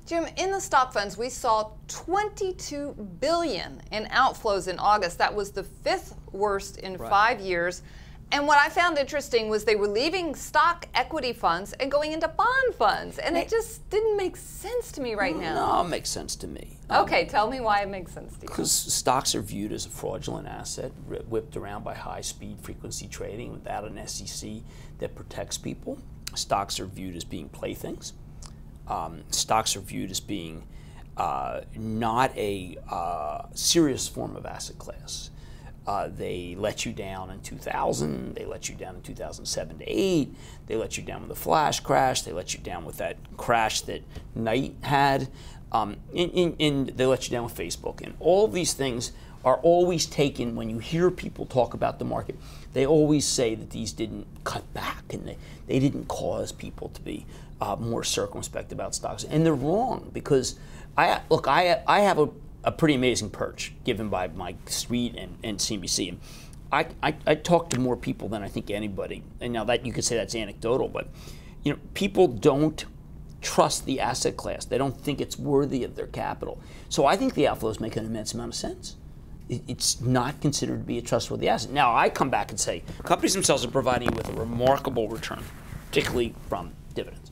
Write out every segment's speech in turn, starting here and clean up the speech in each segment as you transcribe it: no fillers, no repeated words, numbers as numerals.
Jim, in the stock funds, we saw $22 billion in outflows in August. That was the 5th worst in 5 years. And what I found interesting was they were leaving stock equity funds and going into bond funds. And it just didn't make sense to me right now. No, it makes sense to me. Okay, tell me why it makes sense to you. Because stocks are viewed as a fraudulent asset, whipped around by high-speed frequency trading without an SEC that protects people. Stocks are viewed as being playthings. Stocks are viewed as being not a serious form of asset class. They let you down in 2000, they let you down in 2007 to 8, they let you down with the flash crash, they let you down with that crash that Knight had, and they let you down with Facebook. And all of these things are always taken, when you hear people talk about the market, they always say that these didn't cut back and they didn't cause people to be more circumspect about stocks. And they're wrong, because I have a pretty amazing perch given by my street and CNBC. And I talk to more people than I think anybody. And now that you could say that's anecdotal, but you know, people don't trust the asset class. They don't think it's worthy of their capital. So I think the outflows make an immense amount of sense. It's not considered to be a trustworthy asset. Now I come back and say companies themselves are providing you with a remarkable return, particularly from dividends.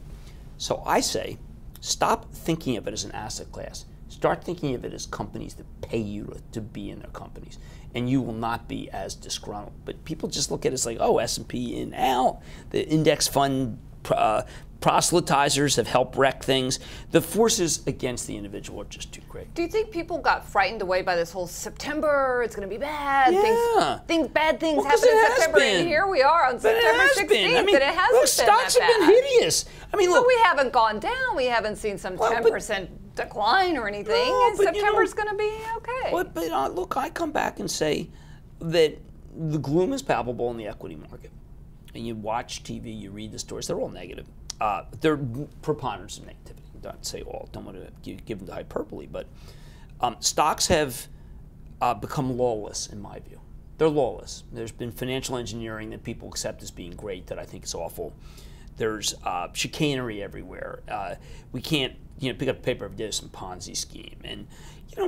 So I say stop thinking of it as an asset class. Start thinking of it as companies that pay you to be in their companies, and you will not be as disgruntled. But people just look at it as like, oh, S&P in, out. The index fund proselytizers have helped wreck things. The forces against the individual are just too great. Do you think people got frightened away by this whole September, it's going to be bad, bad things happen in September, and here we are on September 16th, and it hasn't look, been stocks that have bad. been hideous. I mean, look. But we haven't gone down. We haven't seen some 10% decline or anything. No, September's going to be okay. But look, I come back and say that the gloom is palpable in the equity market. And you watch TV, you read the stories, they're all negative. They're preponderance of negativity. Don't say all, don't want to give them the hyperbole, but stocks have become lawless in my view. They're lawless. There's been financial engineering that people accept as being great that I think is awful. There's chicanery everywhere. We can't pick up the paper every day, there's some Ponzi scheme. And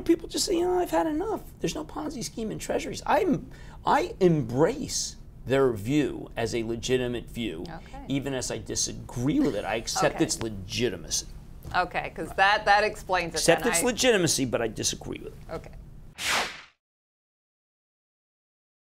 people just say, I've had enough. There's no Ponzi scheme in treasuries. I embrace their view as a legitimate view, even as I disagree with it. I accept its legitimacy. Okay, because that explains it. Accept its legitimacy, but I disagree with it. Okay.